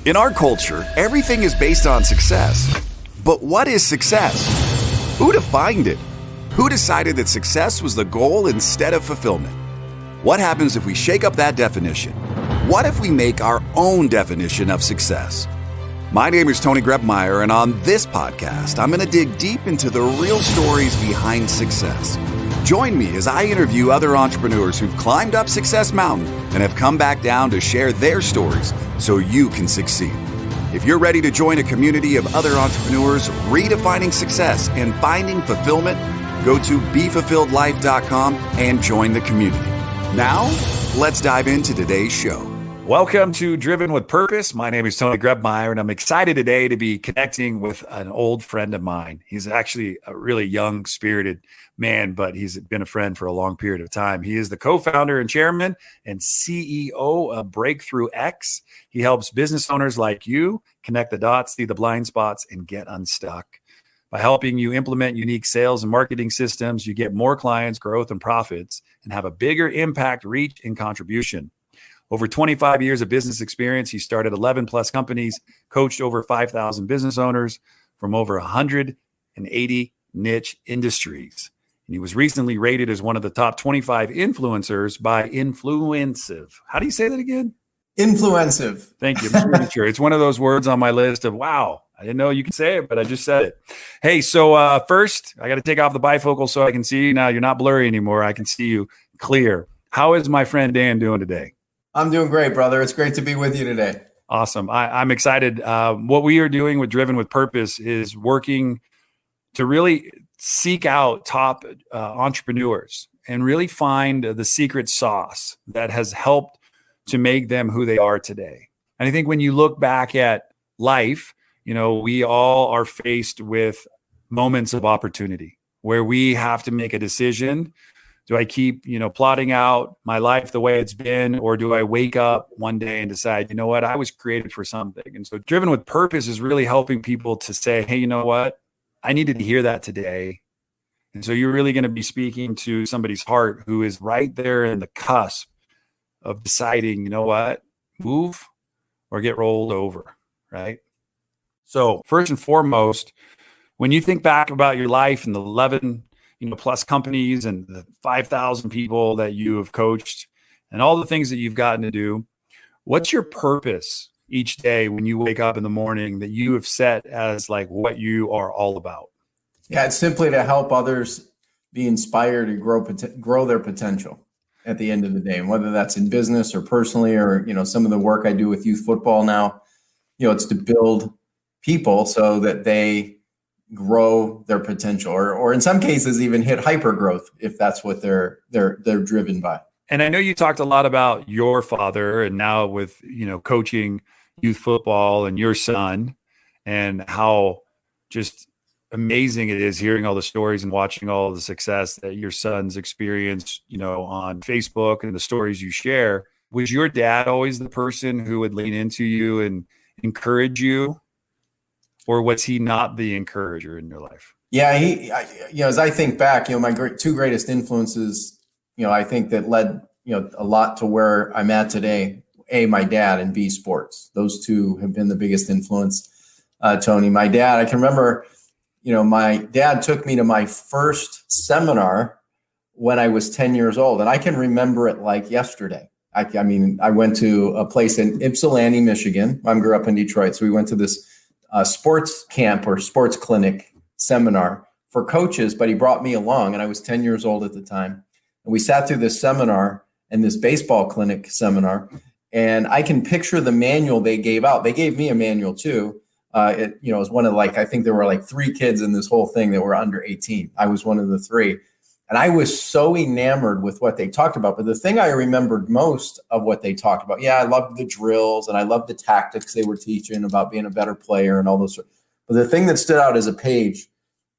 In our culture, everything is based on success. But what is success? Who defined it? Who decided that success was the goal instead of fulfillment? What happens if we shake up that definition? What if we make our own definition of success? My name is Tony Grebmeyer, and on this podcast, I'm going to dig deep into the real stories behind success. Join me as I interview other entrepreneurs who've climbed up Success Mountain and have come back down to share their stories so you can succeed. If you're ready to join a community of other entrepreneurs redefining success and finding fulfillment, go to BeFulfilledLife.com and join the community. Now, let's dive into today's show. Welcome to Driven with Purpose. My name is Tony Grebmeyer, and I'm excited today to be connecting with an old friend of mine. He's actually a really young, spirited man, but he's been a friend for a long period of time. He is the co-founder and chairman and CEO of Breakthrough3x. He helps business owners like you connect the dots, see the blind spots, and get unstuck. By helping you implement unique sales and marketing systems, you get more clients, growth, and profits, and have a bigger impact, reach, and contribution. Over 25 years of business experience, he started 11 plus companies, coached over 5,000 business owners from over 180 niche industries. And he was recently rated as one of the top 25 influencers by Influencive. How do you say that again? Influencive. Thank you. I'm pretty sure. It's one of those words on my list of, wow, I didn't know you could say it, but I just said it. Hey, so first, I got to take off the bifocal so I can see you now. You're not blurry anymore. I can see you clear. How is my friend Dan doing today? I'm doing great, brother. It's great to be with you today. Awesome. I'm excited. What we are doing with Driven with Purpose is working to really seek out top entrepreneurs and really find the secret sauce that has helped to make them who they are today. And I think when you look back at life, you know, we all are faced with moments of opportunity where we have to make a decision. Do I keep, plotting out my life the way it's been, or do I wake up one day and decide, you know what, I was created for something? And so Driven with Purpose is really helping people to say, hey, you know what, I needed to hear that today. And so you're really going to be speaking to somebody's heart who is right there in the cusp of deciding, you know what, move or get rolled over, right? So first and foremost, when you think back about your life and the 11 plus companies and the 5,000 people that you have coached and all the things that you've gotten to do, what's your purpose each day when you wake up in the morning that you have set as like what you are all about? Yeah, it's simply to help others be inspired to grow their potential at the end of the day. And whether that's in business or personally, or, some of the work I do with youth football now, it's to build people so that they grow their potential, or in some cases even hit hyper growth if that's what they're driven by. And I know you talked a lot about your father, and now with coaching youth football and your son, and how just amazing it is hearing all the stories and watching all the success that your son's experienced on Facebook and the stories you share. Was your dad always the person who would lean into you and encourage you? Or was he not the encourager in your life? Yeah, as I think back, my two greatest influences, I think that led, a lot to where I'm at today. A, my dad, and B, sports. Those two have been the biggest influence, Tony. My dad, I can remember, my dad took me to my first seminar when I was 10 years old. And I can remember it like yesterday. I went to a place in Ypsilanti, Michigan. I grew up in Detroit. So we went to this sports camp or sports clinic seminar for coaches, but he brought me along, and I was 10 years old at the time. And we sat through this seminar and this baseball clinic seminar, and I can picture the manual they gave out. They gave me a manual too. It was one of I think there were 3 kids in this whole thing that were under 18. I was one of the 3. And I was so enamored with what they talked about. But the thing I remembered most of what they talked about, I loved the drills and I loved the tactics they were teaching about being a better player and all those. But the thing that stood out is a page.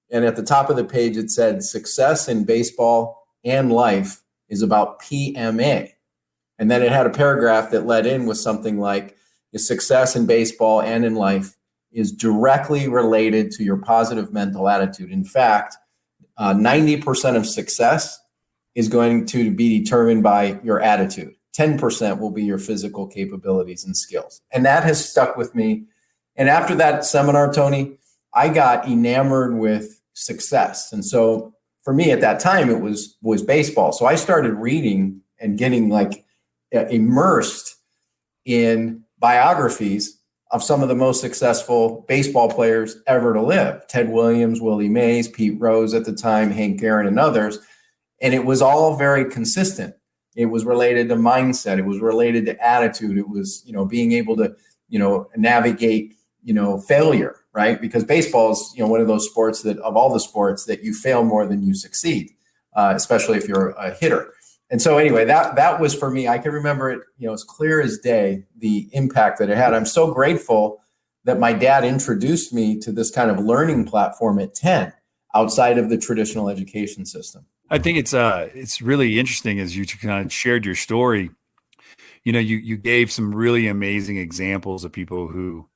And at the top of the page, it said, success in baseball and life is about PMA. And then it had a paragraph that led in with something like, success in baseball and in life is directly related to your positive mental attitude. In fact, 90% of success is going to be determined by your attitude. 10% will be your physical capabilities and skills. And that has stuck with me. And after that seminar, Tony, I got enamored with success. And so for me at that time, it was baseball. So I started reading and getting like immersed in biographies of some of the most successful baseball players ever to live. Ted Williams, Willie Mays, Pete Rose at the time, Hank Aaron, and others. And it was all very consistent. It was related to mindset. It was related to attitude. It was, being able to, navigate, failure, right? Because baseball is, one of those sports that of all the sports that you fail more than you succeed, especially if you're a hitter. And so anyway, that was for me. I can remember it, as clear as day, the impact that it had. I'm so grateful that my dad introduced me to this kind of learning platform at 10 outside of the traditional education system. I think it's really interesting as you kind of shared your story. You gave some really amazing examples of people who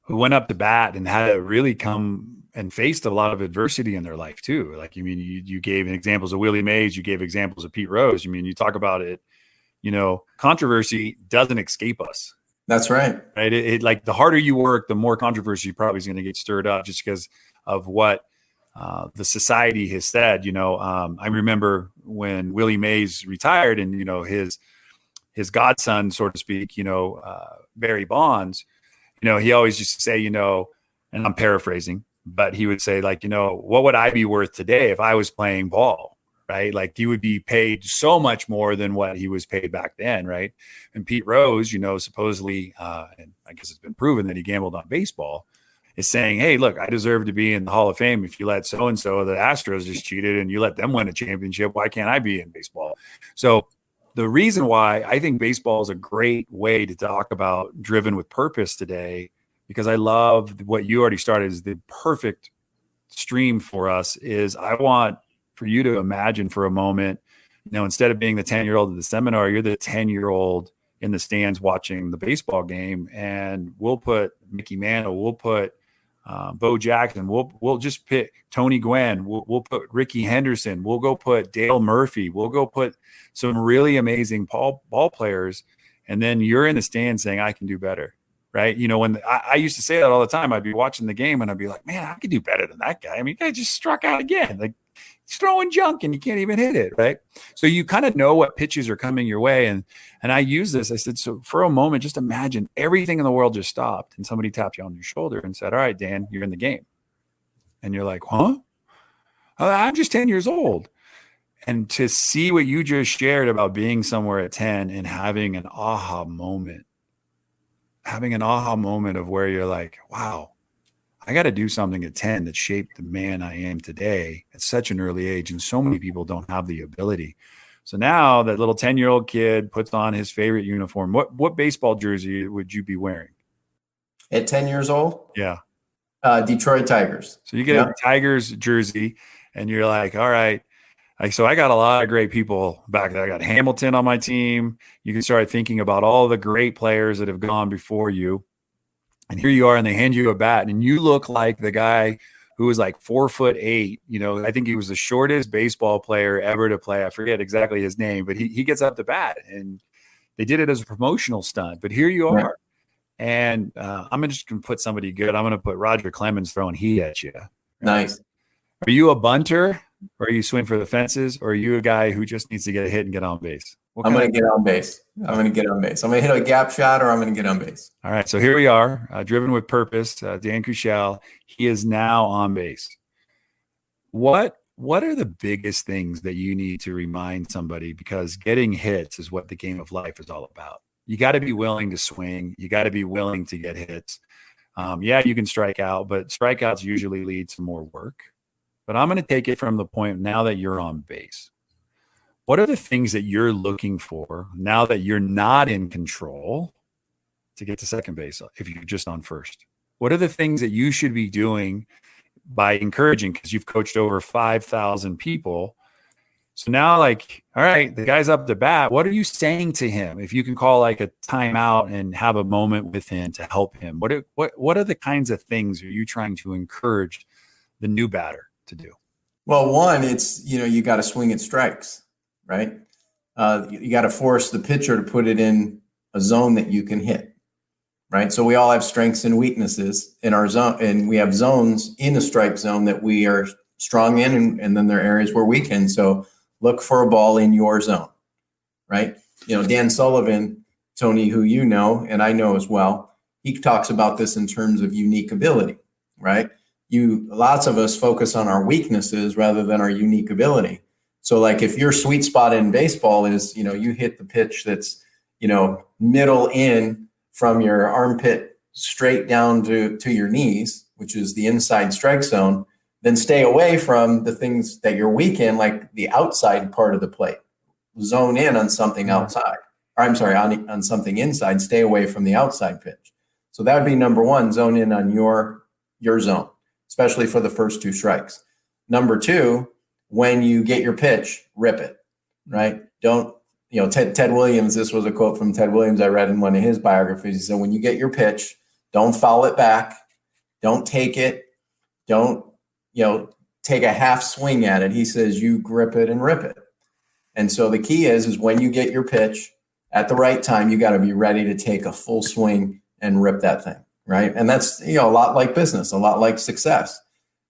went up to bat and had to really come and faced a lot of adversity in their life too. Like, you gave examples of Willie Mays, you gave examples of Pete Rose. You talk about it, controversy doesn't escape us. That's right. Right. It like the harder you work, the more controversy probably is going to get stirred up just because of what the society has said. I remember when Willie Mays retired and, his godson, so to speak, Barry Bonds, he always used to say, and I'm paraphrasing, but he would say like, what would I be worth today if I was playing ball, right? Like he would be paid so much more than what he was paid back then, right? And Pete Rose, supposedly, and I guess it's been proven that he gambled on baseball, is saying, hey, look, I deserve to be in the Hall of Fame. If you let so-and-so, the Astros just cheated and you let them win a championship, why can't I be in baseball? So the reason why I think baseball is a great way to talk about driven with purpose today, because I love what you already started is the perfect stream for us, is I want for you to imagine for a moment, instead of being the 10-year-old at the seminar, you're the 10-year-old in the stands watching the baseball game. And we'll put Mickey Mantle, we'll put Bo Jackson, we'll just pick Tony Gwynn, we'll put Ricky Henderson, we'll go put Dale Murphy, we'll go put some really amazing ball players. And then you're in the stand saying, I can do better. Right. When I used to say that all the time, I'd be watching the game and I'd be like, man, I could do better than that guy. I mean, the guy just struck out again. Like he's throwing junk and you can't even hit it. Right. So you kind of know what pitches are coming your way. And I use this. I said, so for a moment, just imagine everything in the world just stopped and somebody tapped you on your shoulder and said, all right, Dan, you're in the game. And you're like, huh? I'm just 10 years old. And to see what you just shared about being somewhere at 10 and having an aha moment of where you're like, wow, I got to do something at 10 that shaped the man I am today at such an early age. And so many people don't have the ability. So now that little 10-year-old kid puts on his favorite uniform. What baseball jersey would you be wearing? At 10 years old? Yeah. Detroit Tigers. So you get a Tigers jersey and you're like, all right. So I got a lot of great people back there. I got Hamilton on my team. You can start thinking about all the great players that have gone before you. And here you are, and they hand you a bat, and you look like the guy who was like 4'8". I think he was the shortest baseball player ever to play. I forget exactly his name, but he gets up the bat, and they did it as a promotional stunt. But here you are, and I'm just going to put somebody good. I'm going to put Roger Clemens throwing heat at you. Right? Nice. Are you a bunter? Or you swing for the fences, or are you a guy who just needs to get a hit and get on base? I'm going to get on base. I'm going to hit a gap shot, or I'm going to get on base. All right. So here we are, driven with purpose. Dan Kuschell, he is now on base. What are the biggest things that you need to remind somebody? Because getting hits is what the game of life is all about. You got to be willing to swing. You got to be willing to get hits. You can strike out, but strikeouts usually lead to more work. But I'm going to take it from the point now that you're on base. What are the things that you're looking for now that you're not in control to get to second base if you're just on first? What are the things that you should be doing by encouraging, because you've coached over 5,000 people? So now, like, all right, the guy's up the bat. What are you saying to him? If you can call like a timeout and have a moment with him to help him, what are the kinds of things are you trying to encourage the new batter to do? Well, one, it's, you got to swing at strikes, right? you got to force the pitcher to put it in a zone that you can hit, right? So we all have strengths and weaknesses in our zone, and we have zones in the strike zone that we are strong in, and then there are areas where we can. So look for a ball in your zone, right? Dan Sullivan, Tony, who you know, and I know as well, he talks about this in terms of unique ability, right? Lots of us focus on our weaknesses rather than our unique ability. So like if your sweet spot in baseball is, you hit the pitch that's, middle in from your armpit straight down to your knees, which is the inside strike zone, then stay away from the things that you're weak in, like the outside part of the plate. Zone in on something outside. Or I'm sorry, on something inside, stay away from the outside pitch. So that would be number one, zone in on your zone, especially for the first two strikes. Number two, when you get your pitch, rip it, right? Don't, Ted Williams, this was a quote from Ted Williams I read in one of his biographies. He said, when you get your pitch, don't foul it back. Don't take it. Don't, take a half swing at it. He says, you grip it and rip it. And so the key is when you get your pitch at the right time, you got to be ready to take a full swing and rip that thing, right? And that's, a lot like business, a lot like success,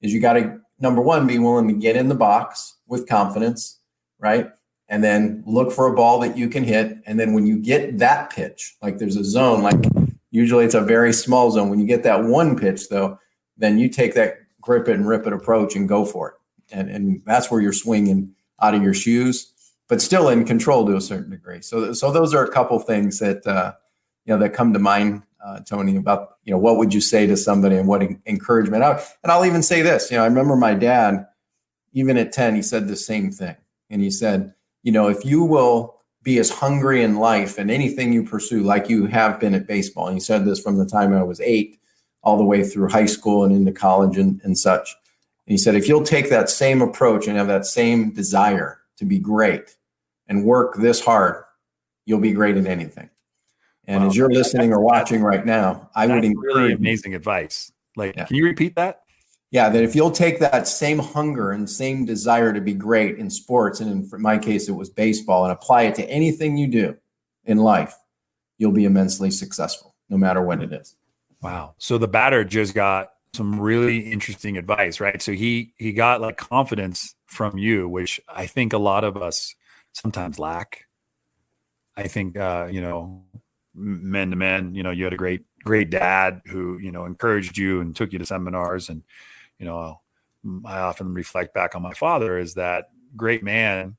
is you got to, number one, be willing to get in the box with confidence, right? And then look for a ball that you can hit. And then when you get that pitch, like there's a zone, like usually it's a very small zone. When you get that one pitch though, then you take that grip it and rip it approach and go for it. And that's where you're swinging out of your shoes, but still in control to a certain degree. So those are a couple things that, that come to mind, Tony, about, what would you say to somebody and what encouragement? And I'll even say this, I remember my dad, even at 10, he said the same thing. And he said, if you will be as hungry in life and anything you pursue, like you have been at baseball, and he said this from the time I was 8 all the way through high school and into college and such. And he said, if you'll take that same approach and have that same desire to be great and work this hard, you'll be great at anything. And as you're listening or watching right now, I would encourage really amazing advice. Can you repeat that? Yeah, that if you'll take that same hunger and same desire to be great in sports, and in my case, it was baseball, and apply it to anything you do in life, you'll be immensely successful, no matter what it is. Wow. So the batter just got some really interesting advice, right? So he got like confidence from you, which I think a lot of us sometimes lack. I think, men to men, you had a great dad who, encouraged you and took you to seminars. And, I often reflect back on my father as that great man,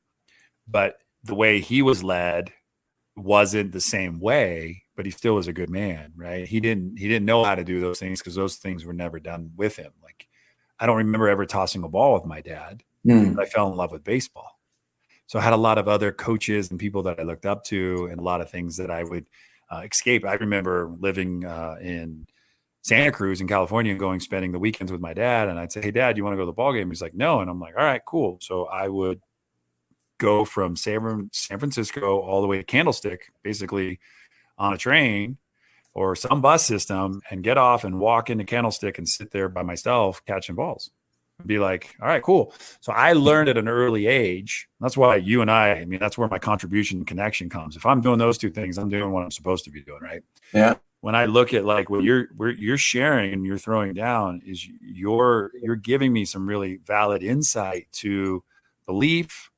but the way he was led wasn't the same way, but he still was a good man, right? He didn't know how to do those things because those things were never done with him. Like, I don't remember ever tossing a ball with my dad. But I fell in love with baseball. So I had a lot of other coaches and people that I looked up to and a lot of things that I would escape. I remember living in Santa Cruz in California and spending the weekends with my dad. And I'd say, hey, Dad, you want to go to the ball game? He's like, no. And I'm like, all right, cool. So I would go from San Francisco all the way to Candlestick, basically on a train or some bus system, and get off and walk into Candlestick and sit there by myself catching balls. Be like, all right, cool. So I learned at an early age. That's why you and I mean, that's where my contribution and connection comes. If I'm doing those two things, I'm doing what I'm supposed to be doing, right? Yeah. When I look at like what you're sharing and you're throwing down is you're giving me some really valid insight to belief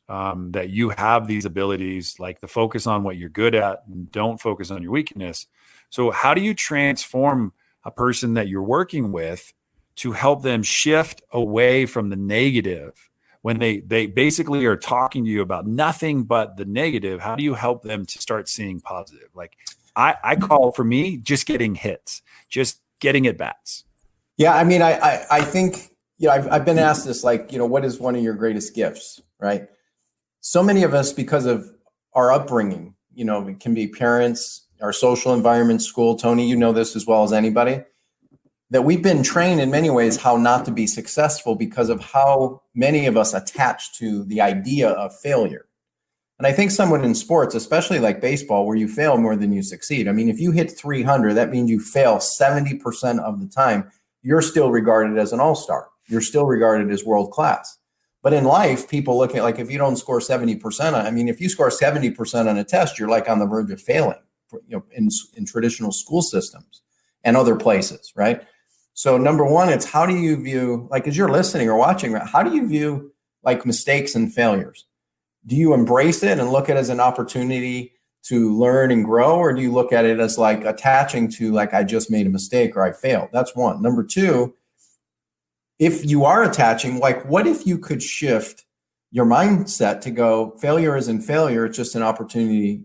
that you have these abilities, like to focus on what you're good at and don't focus on your weakness. So how do you transform a person that you're working with to help them shift away from the negative when they basically are talking to you about nothing but the negative? How do you help them to start seeing positive? Like I call, for me, just getting hits, just getting at bats. Yeah. I mean, I think, I've been asked this, like, what is one of your greatest gifts, right? So many of us, because of our upbringing, it can be parents, our social environment, school. Tony, you know this as well as anybody, that we've been trained in many ways how not to be successful because of how many of us attach to the idea of failure. And I think someone in sports, especially like baseball, where you fail more than you succeed. I mean, if you hit 300, that means you fail 70% of the time. You're still regarded as an all-star. You're still regarded as world-class. But in life, people look at, like, if you don't score 70%, I mean, if you score 70% on a test, you're like on the verge of failing, in traditional school systems and other places, right? So number one, it's how do you view, like, as you're listening or watching, how do you view like mistakes and failures? Do you embrace it and look at it as an opportunity to learn and grow? Or do you look at it as like attaching to, like, I just made a mistake or I failed? That's one. Number two, if you are attaching, like, what if you could shift your mindset to go, failure isn't failure, it's just an opportunity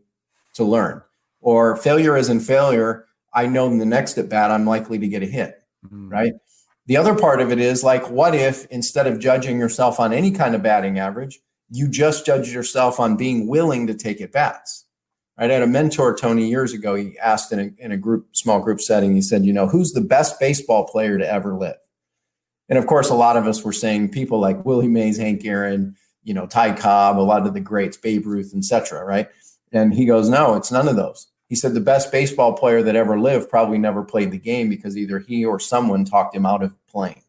to learn. Or failure isn't failure, I know in the next at bat, I'm likely to get a hit, right? The other part of it is, like, what if instead of judging yourself on any kind of batting average, you just judge yourself on being willing to take at bats, right? I had a mentor, Tony, years ago. He asked in a small group setting, he said, who's the best baseball player to ever live? And of course, a lot of us were saying people like Willie Mays, Hank Aaron, Ty Cobb, a lot of the greats, Babe Ruth, etc., right? And he goes, no, it's none of those. He said the best baseball player that ever lived probably never played the game because either he or someone talked him out of playing.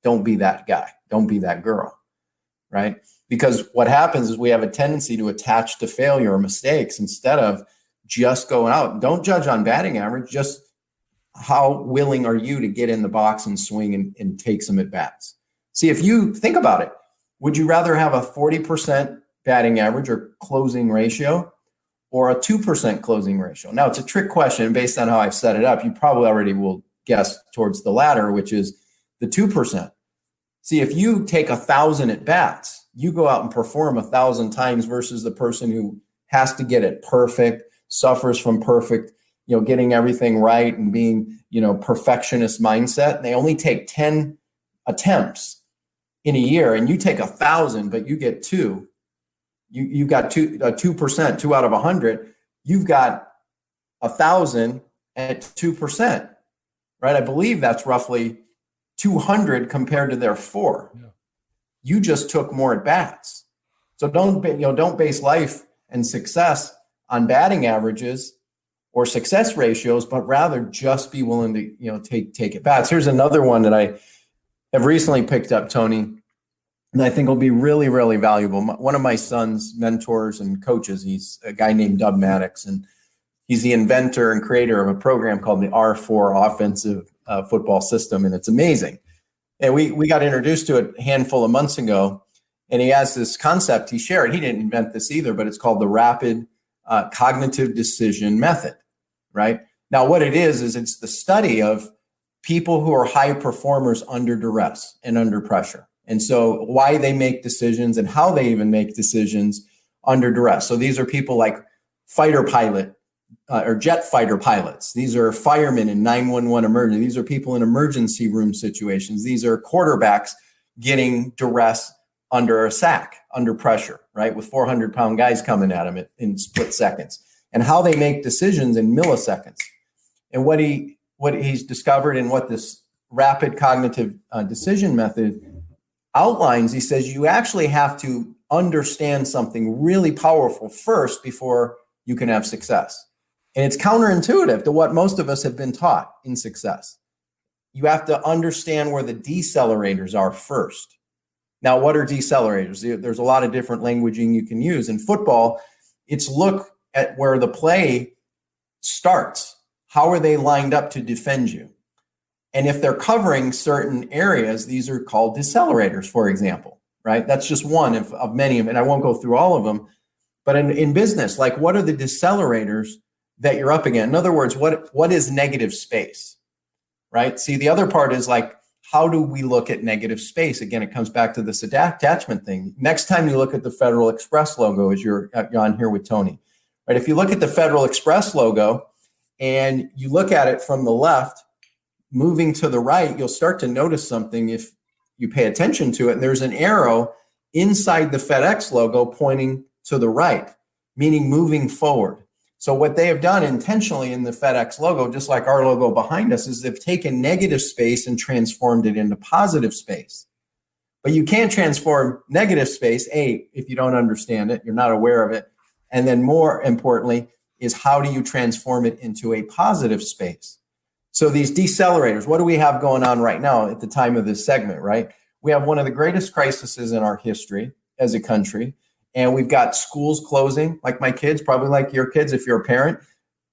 Don't be that guy. Don't be that girl, right? Because what happens is we have a tendency to attach to failure or mistakes instead of just going out. Don't judge on batting average, just how willing are you to get in the box and swing and take some at bats? See, if you think about it, would you rather have a 40% batting average or closing ratio or a 2% closing ratio? Now, it's a trick question. Based on how I've set it up, you probably already will guess towards the latter, which is the 2%. See, if you take 1,000 at bats, you go out and perform 1,000 times versus the person who has to get it perfect, suffers from perfect, getting everything right and being, perfectionist mindset. They only take 10 attempts in a year, and you take 1,000, but you get two. You got 2%, 2 out of 100. You've got 1,000 at 2%, right? I believe that's roughly 200 compared to their 4. Yeah. You just took more at bats. So don't base life and success on batting averages or success ratios, but rather just be willing to, take at bats. Here's another one that I have recently picked up, Tony, and I think will be really, really valuable. One of my son's mentors and coaches, he's a guy named Dub Maddox, and he's the inventor and creator of a program called the R4 offensive football system, and it's amazing. And we got introduced to it a handful of months ago, and he has this concept he shared. He didn't invent this either, but it's called the rapid cognitive decision method, right? Now, what it is it's the study of people who are high performers under duress and under pressure. And so why they make decisions and how they even make decisions under duress. So these are people like fighter pilot or jet fighter pilots. These are firemen in 911 emergency. These are people in emergency room situations. These are quarterbacks getting duress under a sack, under pressure, right? With 400-pound guys coming at them in split seconds, and how they make decisions in milliseconds. And what he's discovered and what this rapid cognitive decision method outlines, he says you actually have to understand something really powerful first before you can have success. And it's counterintuitive to what most of us have been taught in success. You have to understand where the decelerators are first. Now, what are decelerators? There's a lot of different languaging you can use. In football, it's look at where the play starts. How are they lined up to defend you? And if they're covering certain areas, these are called decelerators, for example, right? That's just one of many, and I won't go through all of them. But in business, like, what are the decelerators that you're up against? In other words, what is negative space, right? See, the other part is like, how do we look at negative space? Again, it comes back to this attachment thing. Next time you look at the Federal Express logo, as you're on here with Tony, right? If you look at the Federal Express logo and you look at it from the left, moving to the right, you'll start to notice something if you pay attention to it. And there's an arrow inside the FedEx logo pointing to the right, meaning moving forward. So what they have done intentionally in the FedEx logo, just like our logo behind us, is they've taken negative space and transformed it into positive space. But you can't transform negative space, if you don't understand it, you're not aware of it. And then more importantly is, how do you transform it into a positive space? So these decelerators, what do we have going on right now at the time of this segment, right? We have one of the greatest crises in our history as a country. And we've got schools closing, like my kids, probably like your kids, if you're a parent.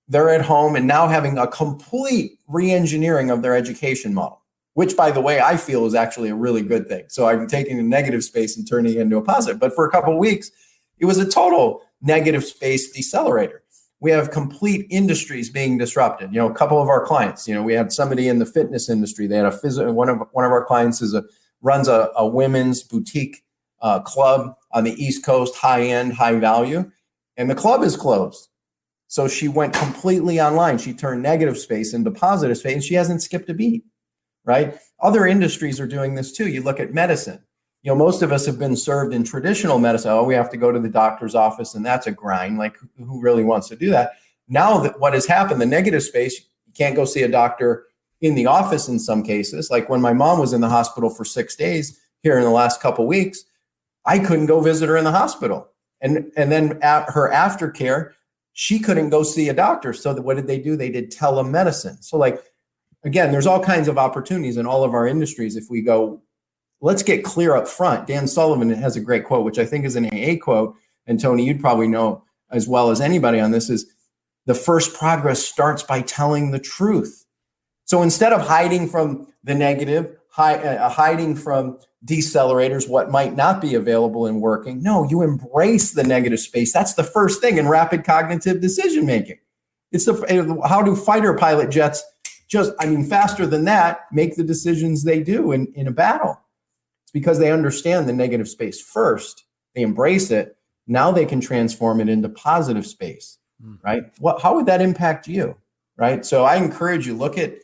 They're at home and now having a complete re-engineering of their education model, which, by the way, I feel is actually a really good thing. So I'm taking a negative space and turning it into a positive. But for a couple of weeks, it was a total negative space decelerator. We have complete industries being disrupted. A couple of our clients, we had somebody in the fitness industry. They had one of our clients runs a women's boutique club on the East Coast, high end, high value, and the club is closed. So she went completely online. She turned negative space into positive space, and she hasn't skipped a beat, right? Other industries are doing this too. You look at medicine. Most of us have been served in traditional medicine. Oh, we have to go to the doctor's office, and that's a grind. Like, who really wants to do that? Now that what has happened, the negative space, you can't go see a doctor in the office in some cases. Like when my mom was in the hospital for 6 days here in the last couple of weeks, I couldn't go visit her in the hospital. And then at her aftercare, she couldn't go see a doctor. So what did they do? They did telemedicine. So again, there's all kinds of opportunities in all of our industries. If we go, let's get clear up front. Dan Sullivan has a great quote, which I think is an AA quote. And Tony, you'd probably know as well as anybody on this, is the first progress starts by telling the truth. So instead of hiding from the negative, hiding from decelerators, what might not be available in working, no, you embrace the negative space. That's the first thing in rapid cognitive decision making. It's how do fighter pilot jets faster than that, make the decisions they do in a battle? It's because they understand the negative space first. They embrace it. Now they can transform it into positive space, right? How would that impact you, right? So I encourage you, look at,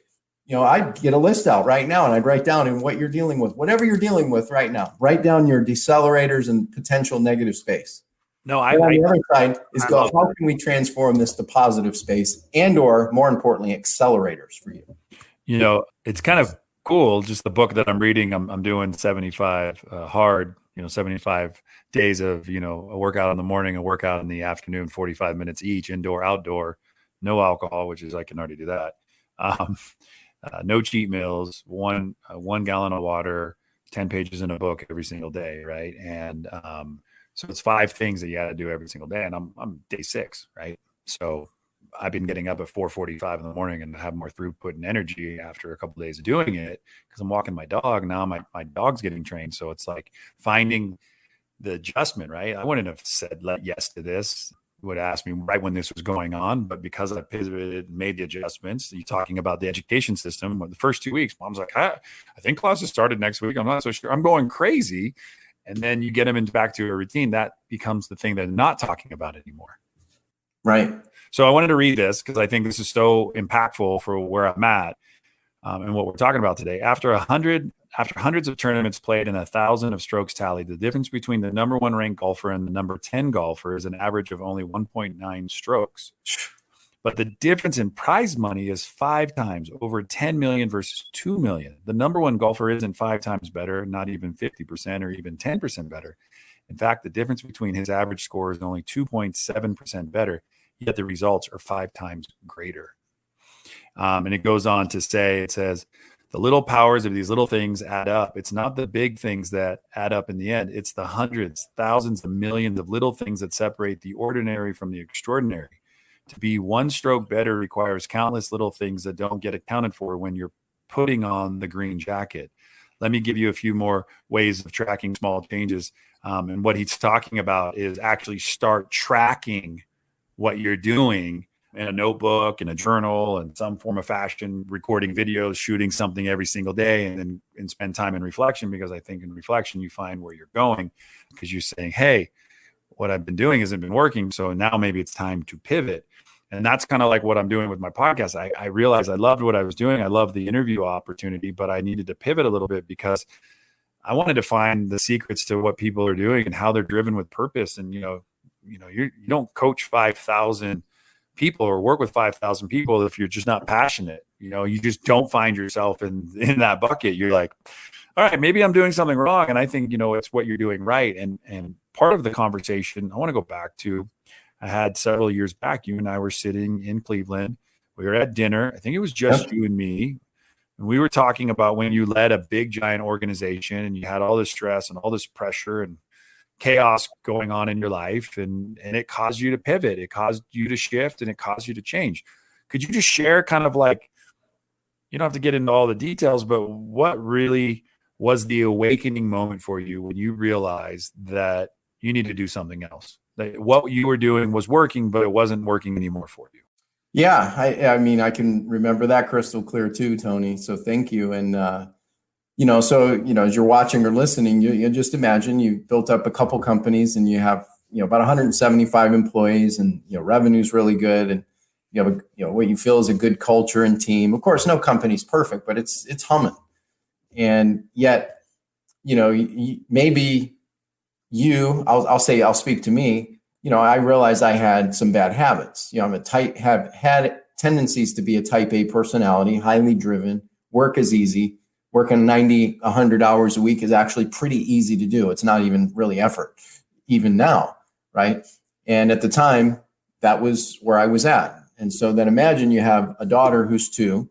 I'd get a list out right now and I'd write down in what you're dealing with, whatever you're dealing with right now, write down your decelerators and potential negative space. No, on the other side is how can we transform this to positive space or more importantly, accelerators for you? It's kind of cool. Just the book that I'm reading, I'm doing 75 hard, 75 days of, a workout in the morning, a workout in the afternoon, 45 minutes each, indoor, outdoor, no alcohol, which is, I can already do that. No cheat meals, one gallon of water, 10 pages in a book every single day. Right. And, so it's 5 things that you got to do every single day. And I'm day 6. Right. So I've been getting up at 4:45 in the morning and have more throughput and energy after a couple of days of doing it because I'm walking my dog. Now my dog's getting trained. So it's like finding the adjustment, right? I wouldn't have said yes to this. Would ask me right when this was going on, but because I pivoted, made the adjustments. You're talking about the education system. The first 2 weeks, mom's like, I think classes started next week. I'm not so sure. I'm going crazy. And then you get them back to a routine. That becomes the thing they're not talking about anymore. Right. So I wanted to read this because I think this is so impactful for where I'm at and what we're talking about today. After hundreds of tournaments played and 1,000 of strokes tallied, the difference between the number 1 ranked golfer and the number 10 golfer is an average of only 1.9 strokes. But the difference in prize money is 5 times, over 10 million versus 2 million. The number 1 golfer isn't 5 times better, not even 50% or even 10% better. In fact, the difference between his average score is only 2.7% better, yet the results are 5 times greater. And it goes on to say, it says, the little powers of these little things add up. It's not the big things that add up in the end. It's the hundreds, thousands, and millions of little things that separate the ordinary from the extraordinary. To be 1 stroke better requires countless little things that don't get accounted for when you're putting on the green jacket. Let me give you a few more ways of tracking small changes. And what he's talking about is actually start tracking what you're doing in a notebook, in a journal, in some form of fashion, recording videos, shooting something every single day, and spend time in reflection, because I think in reflection, you find where you're going because you're saying, hey, what I've been doing hasn't been working. So now maybe it's time to pivot. And that's kind of like what I'm doing with my podcast. I realized I loved what I was doing. I loved the interview opportunity, but I needed to pivot a little bit because I wanted to find the secrets to what people are doing and how they're driven with purpose. And, you don't coach 5,000 people or work with 5,000 people if you're just not passionate. You just don't find yourself in that bucket. You're like, all right, maybe I'm doing something wrong. And I think, it's what you're doing right. And part of the conversation, I want to go back to, I had several years back, you and I were sitting in Cleveland. We were at dinner. I think it was just you and me. And we were talking about when you led a big, giant organization and you had all this stress and all this pressure and chaos going on in your life, and it caused you to pivot, it caused you to shift, and it caused you to change. Could you just share kind of like, you don't have to get into all the details, but what really was the awakening moment for you when you realized that you need to do something else? That what you were doing was working, but it wasn't working anymore for you? Yeah, I mean, I can remember that crystal clear too, Tony. So thank you. And, as you're watching or listening, you just imagine you built up a couple companies and you have, about 175 employees, and, revenue's really good. And you have what you feel is a good culture and team. Of course, no company's perfect, but it's humming. And yet, maybe I'll speak to me. I realized I had some bad habits. Have had tendencies to be a type A personality, highly driven. Work is easy. Working 90, 100 hours a week is actually pretty easy to do. It's not even really effort, even now, right? And at the time, that was where I was at. And so then imagine you have a daughter who's 2,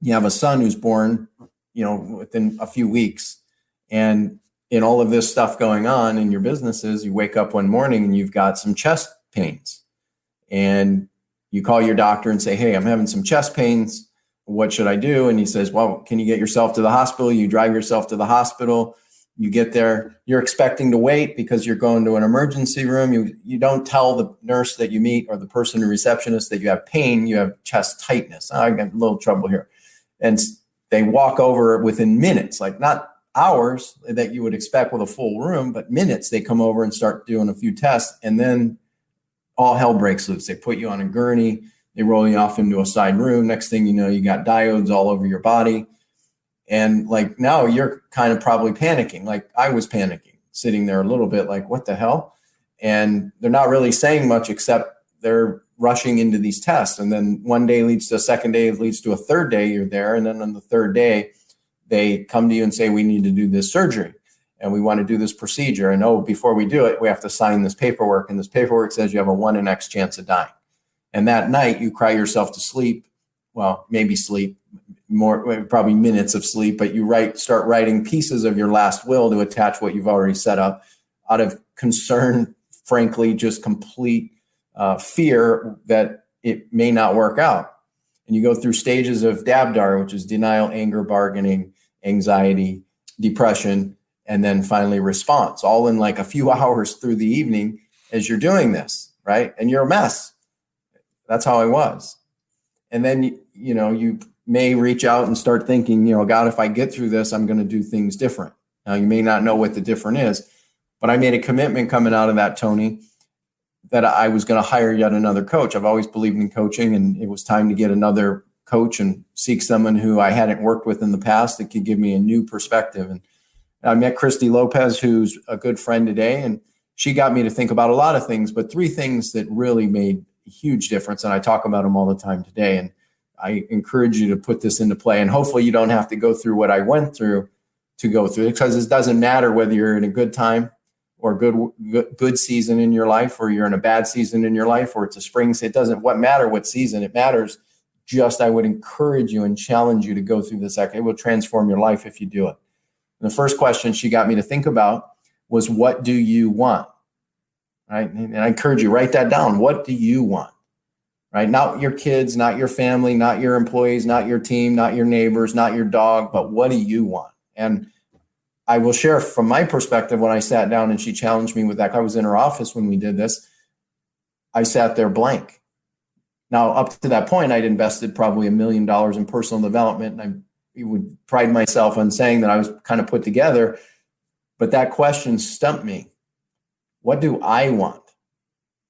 you have a son who's born, within a few weeks. And in all of this stuff going on in your businesses, you wake up one morning and you've got some chest pains. And you call your doctor and say, hey, I'm having some chest pains. What should I do? And he says, well, can you get yourself to the hospital? You drive yourself to the hospital. You get there, you're expecting to wait because you're going to an emergency room. You don't tell the nurse that you meet or the person, the receptionist, that you have pain, you have chest tightness. I got a little trouble here. And they walk over within minutes, like not hours that you would expect with a full room, but minutes. They come over and start doing a few tests, and then all hell breaks loose. They put you on a gurney, they roll you off into a side room. Next thing you know, you got diodes all over your body. And like now you're kind of probably panicking, like I was panicking, sitting there a little bit like, what the hell? And they're not really saying much except they're rushing into these tests. And then one day leads to a second day, leads to a third day you're there. And then on the third day, they come to you and say, we need to do this surgery and we want to do this procedure. And before we do it, we have to sign this paperwork. And this paperwork says you have a 1 in X chance of dying. And that night you cry yourself to sleep. Well, maybe sleep, more, probably minutes of sleep, but you start writing pieces of your last will to attach what you've already set up out of concern, frankly, just complete fear that it may not work out. And you go through stages of DABDAR, which is denial, anger, bargaining, anxiety, depression, and then finally response, all in like a few hours through the evening as you're doing this, right? And you're a mess. That's how I was. And then, you may reach out and start thinking, God, if I get through this, I'm going to do things different. Now, you may not know what the different is, but I made a commitment coming out of that, Tony, that I was going to hire yet another coach. I've always believed in coaching, and it was time to get another coach and seek someone who I hadn't worked with in the past that could give me a new perspective. And I met Christy Lopez, who's a good friend today, and she got me to think about a lot of things, but 3 things that really made a huge difference. And I talk about them all the time today. And I encourage you to put this into play. And hopefully you don't have to go through what I went through to go through it, because it doesn't matter whether you're in a good time or good season in your life, or you're in a bad season in your life, or it's a spring. It doesn't matter what season. It matters. Just, I would encourage you and challenge you to go through this. It will transform your life if you do it. And the first question she got me to think about was, what do you want? Right. And I encourage you, write that down. What do you want? Right. Not your kids, not your family, not your employees, not your team, not your neighbors, not your dog, but what do you want? And I will share from my perspective, when I sat down and she challenged me with that, I was in her office when we did this. I sat there blank. Now, up to that point, I'd invested probably $1 million in personal development. And I would pride myself on saying that I was kind of put together. But that question stumped me. What do I want?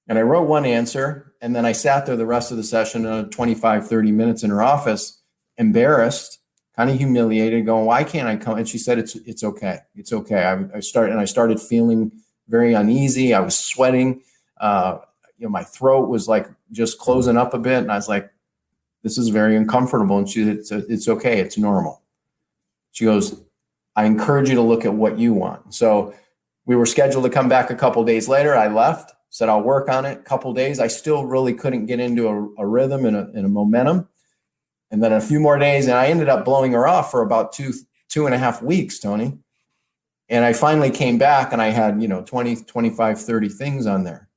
And I wrote one answer. And then I sat there the rest of the session, 25, 30 minutes in her office, embarrassed, kind of humiliated, going, why can't I come? And she said, it's okay. It's okay. I started feeling very uneasy. I was sweating. My throat was like just closing up a bit. And I was like, this is very uncomfortable. And she said, it's okay. It's normal. She goes, I encourage you to look at what you want. So we were scheduled to come back a couple of days later. I left, said, I'll work on it. A couple of days. I still really couldn't get into a rhythm and a momentum. And then a few more days, and I ended up blowing her off for about 2.5 weeks, Tony. And I finally came back and I had, 20, 25, 30 things on there.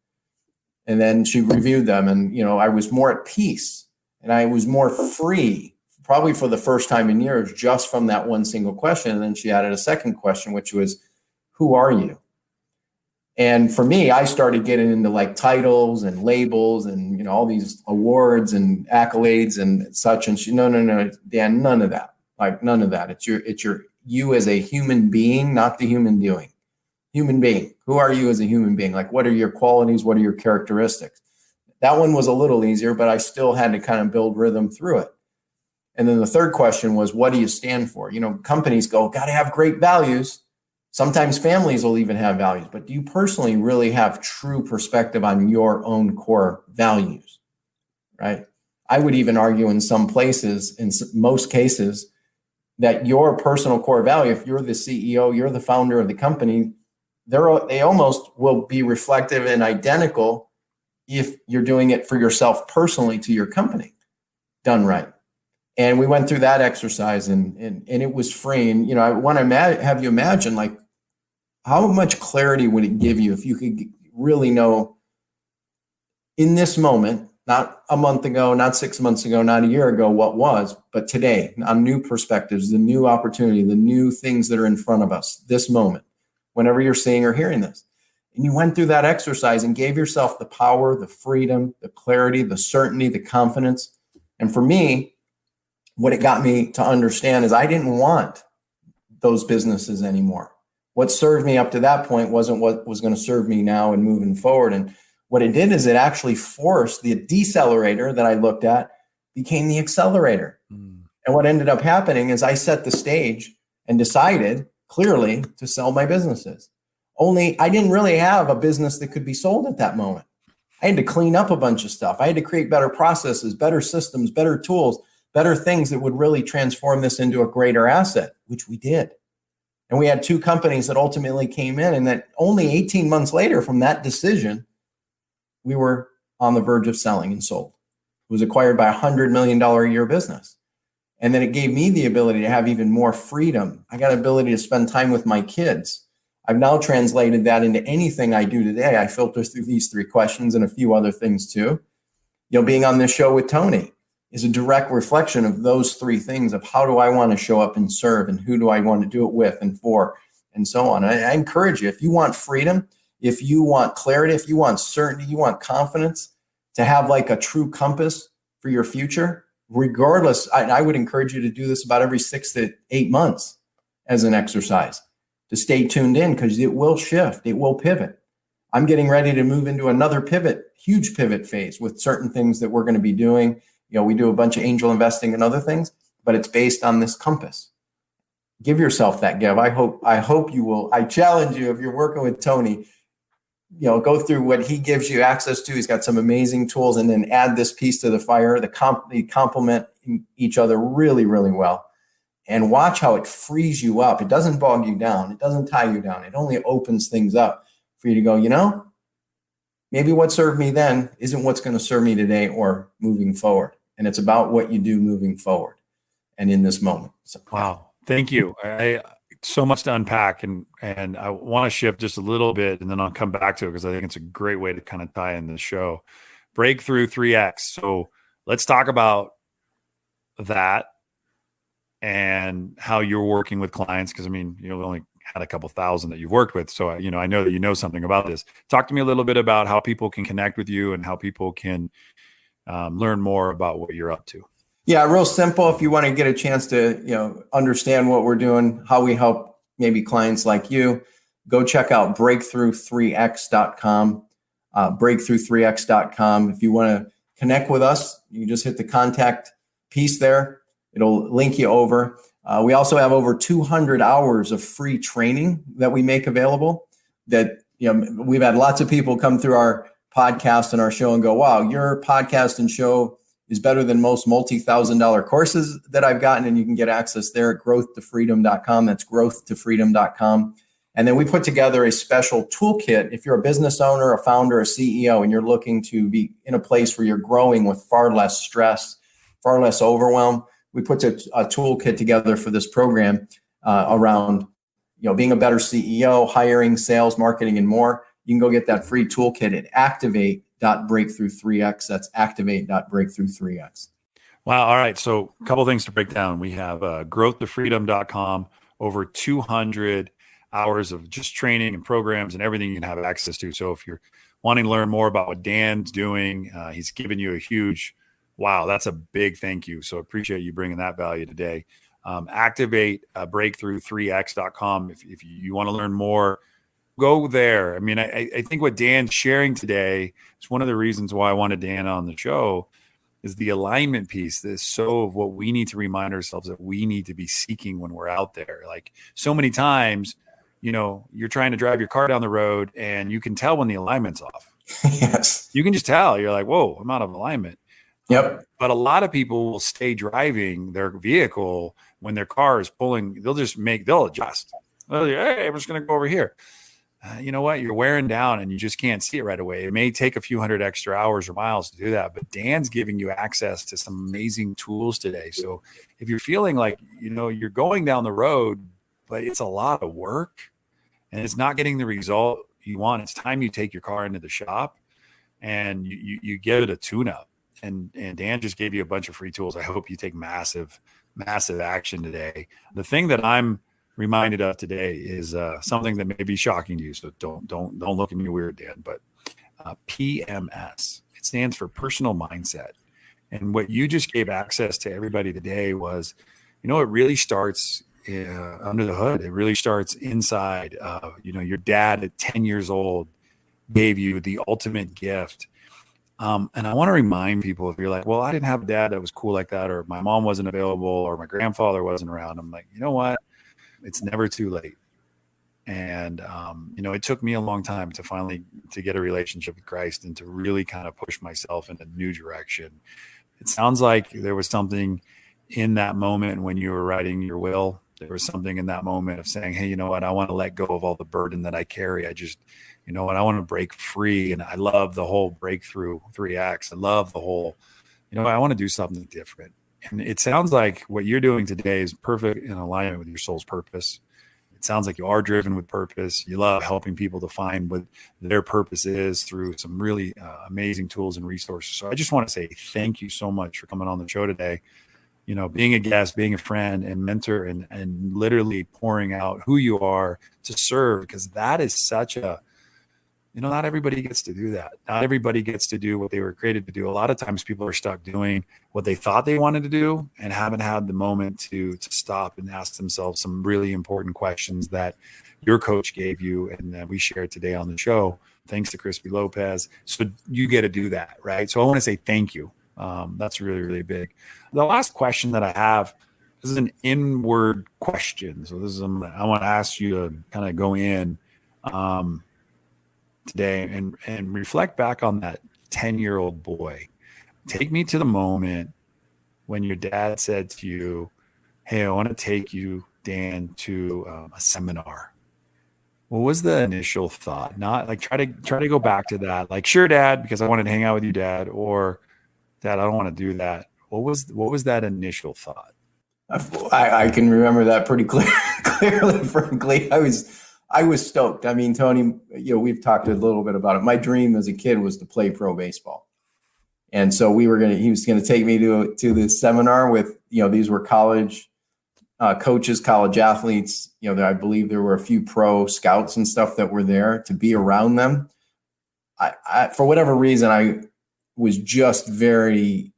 And then she reviewed them, and, I was more at peace and I was more free, probably for the first time in years, just from that one single question. And then she added a second question, which was, who are you? And for me, I started getting into like titles and labels and, all these awards and accolades and such. And she, no, Dan, none of that. Like none of that. It's you as a human being, not the human doing. Human being. Who are you as a human being? Like, what are your qualities? What are your characteristics? That one was a little easier, but I still had to kind of build rhythm through it. And then the third question was, what do you stand for? Companies go, got to have great values. Sometimes families will even have values, but do you personally really have true perspective on your own core values, right? I would even argue in some places, in most cases, that your personal core value, if you're the CEO, you're the founder of the company, they almost will be reflective and identical if you're doing it for yourself personally to your company, done right. And we went through that exercise and it was freeing. I want to have you imagine, like, how much clarity would it give you if you could really know in this moment, not a month ago, not 6 months ago, not a year ago, what was, but today, on new perspectives, the new opportunity, the new things that are in front of us, this moment, whenever you're seeing or hearing this. And you went through that exercise and gave yourself the power, the freedom, the clarity, the certainty, the confidence. And for me, what it got me to understand is I didn't want those businesses anymore. What served me up to that point wasn't what was going to serve me now and moving forward. And what it did is it actually forced the decelerator that I looked at became the accelerator. And what ended up happening is I set the stage and decided clearly to sell my businesses. Only I didn't really have a business that could be sold at that moment. I had to clean up a bunch of stuff. I had to create better processes, better systems, better tools, better things that would really transform this into a greater asset, which we did. And we had 2 companies that ultimately came in, and that only 18 months later from that decision, we were on the verge of selling and sold. It was acquired by $100 million a year business. And then it gave me the ability to have even more freedom. I got ability to spend time with my kids. I've now translated that into anything I do today. I filter through these 3 questions and a few other things too. Being on this show with Tony is a direct reflection of those 3 things of how do I want to show up and serve and who do I want to do it with and for and so on. I encourage you, if you want freedom, if you want clarity, if you want certainty, you want confidence to have like a true compass for your future, regardless, I would encourage you to do this about every 6 to 8 months as an exercise to stay tuned in because it will shift, it will pivot. I'm getting ready to move into another huge pivot phase with certain things that we're going to be doing. We do a bunch of angel investing and other things, but it's based on this compass. Give yourself that, Gav. I hope you will. I challenge you, if you're working with Tony, go through what he gives you access to. He's got some amazing tools, and then add this piece to the fire. They complement each other really, really well. And watch how it frees you up. It doesn't bog you down. It doesn't tie you down. It only opens things up for you to go, maybe what served me then isn't what's going to serve me today or moving forward. And it's about what you do moving forward and in this moment. So, wow. Thank you. I so much to unpack, and I want to shift just a little bit, and then I'll come back to it because I think it's a great way to kind of tie in the show. Breakthrough3x. So let's talk about that and how you're working with clients. Because you've only had a couple thousand that you've worked with. So, I know that you know something about this. Talk to me a little bit about how people can connect with you and how people can learn more about what you're up to. Yeah, real simple. If you want to get a chance to, understand what we're doing, how we help maybe clients like you, go check out breakthrough3x.com, breakthrough3x.com. If you want to connect with us, you just hit the contact piece there. It'll link you over. We also have over 200 hours of free training that we make available that, we've had lots of people come through our podcast and our show and go, wow, your podcast and show is better than most multi-$1,000 courses that I've gotten. And you can get access there at growthtofreedom.com. That's growthtofreedom.com. And then we put together a special toolkit. If you're a business owner, a founder, a CEO, and you're looking to be in a place where you're growing with far less stress, far less overwhelm. We put a toolkit together for this program around, being a better CEO, hiring, sales, marketing, and more. You can go get that free toolkit at activate.breakthrough3x. That's activate.breakthrough3x. Wow. All right. So a couple of things to break down. We have growthtofreedom.com, over 200 hours of just training and programs and everything you can have access to. So if you're wanting to learn more about what Dan's doing, he's given you a huge, wow, that's a big thank you. So appreciate you bringing that value today. Activate breakthrough3x.com. If you want to learn more, go there. I mean, I think what Dan's sharing today is one of the reasons why I wanted Dan on the show, is the alignment piece. This so of what we need to remind ourselves that we need to be seeking when we're out there. Like so many times, you're trying to drive your car down the road and you can tell when the alignment's off. Yes. You can just tell. You're like, whoa, I'm out of alignment. Yep. But a lot of people will stay driving their vehicle when their car is pulling. They'll adjust. Hey, I'm just going to go over here. You know what? You're wearing down and you just can't see it right away. It may take a few hundred extra hours or miles to do that, but Dan's giving you access to some amazing tools today. So if you're feeling like, you're going down the road, but it's a lot of work and it's not getting the result you want, it's time you take your car into the shop and you give it a tune-up. And Dan just gave you a bunch of free tools. I hope you take massive, massive action today. The thing that I'm reminded of today is something that may be shocking to you. So don't look at me weird, Dan, but PMS, it stands for personal mindset. And what you just gave access to everybody today was, it really starts under the hood. It really starts inside. Your dad at 10 years old gave you the ultimate gift. And I want to remind people, if you're like, well, I didn't have a dad that was cool like that, or my mom wasn't available, or my grandfather wasn't around. I'm like, you know what? It's never too late. And, it took me a long time to finally to get a relationship with Christ and to really kind of push myself in a new direction. It sounds like there was something in that moment when you were writing your will. There was something in that moment of saying, hey, you know what? I want to let go of all the burden that I carry. I just, I want to break free. And I love the whole Breakthrough3x. I love the whole, I want to do something different. And it sounds like what you're doing today is perfect in alignment with your soul's purpose. It sounds like you are driven with purpose. You love helping people to find what their purpose is through some really amazing tools and resources. So I just want to say thank you so much for coming on the show today. Being a guest, being a friend and mentor, and literally pouring out who you are to serve, because that is such a, not everybody gets to do that. Not everybody gets to do what they were created to do. A lot of times people are stuck doing what they thought they wanted to do and haven't had the moment to stop and ask themselves some really important questions that your coach gave you and that we shared today on the show. Thanks to Crispy Lopez. So you get to do that, right? So I want to say thank you. That's really, really big. The last question that I have, this is an inward question. So this is, I want to ask you to kind of go in today and reflect back on that 10-year-old boy. Take me to the moment when your dad said to you, hey, I want to take you, Dan, to a seminar. What was the initial thought? Not like try to go back to that. Like, sure, Dad, because I wanted to hang out with you, Dad, or Dad, I don't want to do that. What was that initial thought? I can remember that pretty clearly, frankly. I was stoked. I mean, Tony, we've talked a little bit about it. My dream as a kid was to play pro baseball. And so he was going to take me to this seminar with, these were college coaches, college athletes. I believe there were a few pro scouts and stuff that were there to be around them. I for whatever reason, I was just very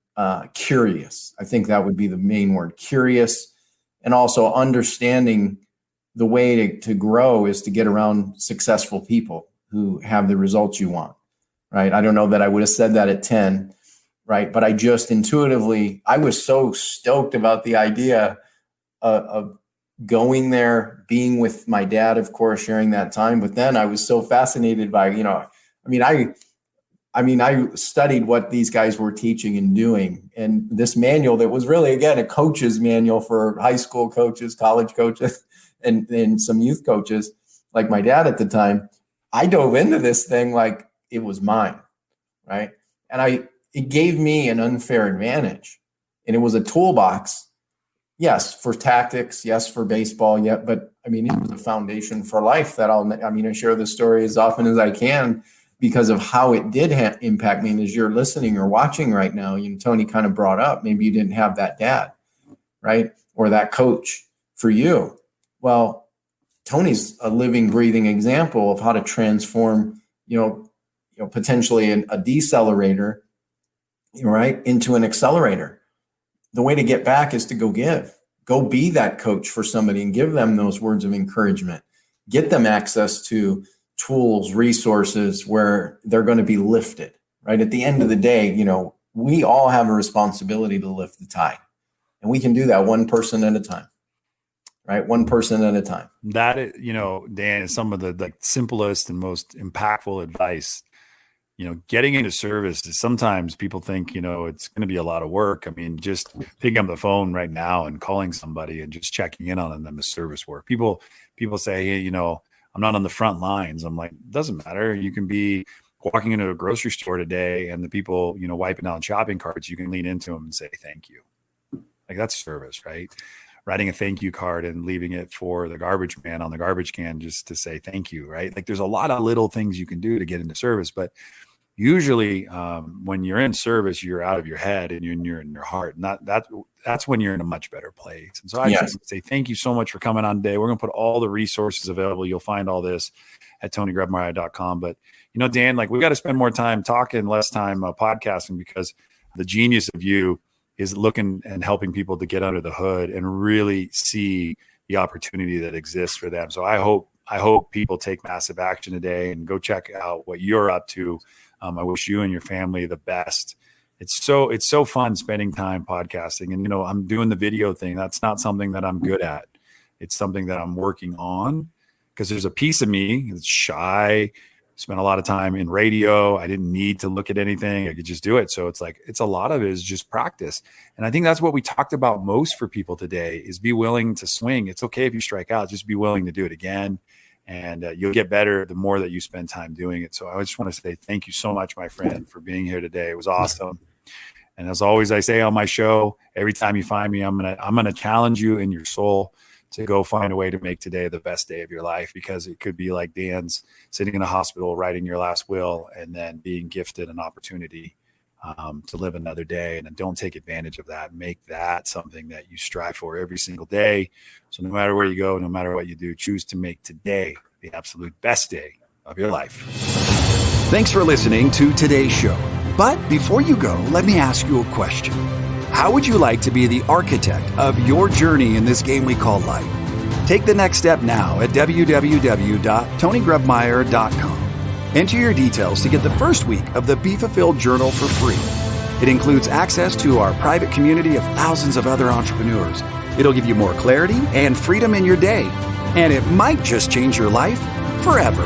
curious. I think that would be the main word, curious, and also understanding the way to grow is to get around successful people who have the results you want, right? I don't know that I would have said that at 10, right? But I just intuitively, I was so stoked about the idea of going there, being with my dad, of course, sharing that time. But then I was so fascinated by, I studied what these guys were teaching and doing. And this manual that was really, again, a coach's manual for high school coaches, college coaches, and some youth coaches like my dad at the time. I dove into this thing like it was mine, right? And it gave me an unfair advantage And it was a toolbox, yes, for tactics, yes, for baseball, yeah, but I mean, it was a foundation for life that I share the story as often as I can because of how it did impact me. And as you're listening or watching right now, Tony kind of brought up, maybe you didn't have that dad, right? Or that coach for you. Well, Tony's a living, breathing example of how to transform, potentially a decelerator, right, into an accelerator. The way to get back is to go be that coach for somebody and give them those words of encouragement, get them access to tools, resources where they're going to be lifted, right? At the end of the day, we all have a responsibility to lift the tide, and we can do that one person at a time. Right? One person at a time. That is, Dan, is some of the simplest and most impactful advice. Getting into service is sometimes people think, it's going to be a lot of work. I mean, just picking up the phone right now and calling somebody and just checking in on them is service work. People say, hey, I'm not on the front lines. I'm like, it doesn't matter. You can be walking into a grocery store today and the people, wiping down shopping carts, you can lean into them and say, thank you. Like, that's service, right? Writing a thank you card and leaving it for the garbage man on the garbage can just to say thank you, right? Like, there's a lot of little things you can do to get into service, but usually when you're in service, you're out of your head and you're in your heart, and that's when you're in a much better place. And so I just say thank you so much for coming on today. We're going to put all the resources available. You'll find all this at TonyGrebmeyer.com. But Dan, like, we got to spend more time talking, less time podcasting, because the genius of you is looking and helping people to get under the hood and really see the opportunity that exists for them. So I hope people take massive action today and go check out what you're up to. I wish you and your family the best. It's so fun spending time podcasting. And, I'm doing the video thing. That's not something that I'm good at. It's something that I'm working on, because there's a piece of me that's shy, spent a lot of time in radio. I didn't need to look at anything. I could just do it. So it's a lot of it is just practice. And I think that's what we talked about most for people today is be willing to swing. It's okay if you strike out, just be willing to do it again. And you'll get better the more that you spend time doing it. So I just want to say thank you so much, my friend, for being here today. It was awesome. And as always, I say on my show, every time you find me, I'm gonna challenge you in your soul to go find a way to make today the best day of your life, because it could be like Dan's, sitting in a hospital, writing your last will, and then being gifted an opportunity to live another day. And then don't take advantage of that. Make that something that you strive for every single day. So no matter where you go, no matter what you do, choose to make today the absolute best day of your life. Thanks for listening to today's show. But before you go, let me ask you a question. How would you like to be the architect of your journey in this game we call life? Take the next step now at www.TonyGrebmeyer.com. Enter your details to get the first week of the Be Fulfilled Journal for free. It includes access to our private community of thousands of other entrepreneurs. It'll give you more clarity and freedom in your day, and it might just change your life forever.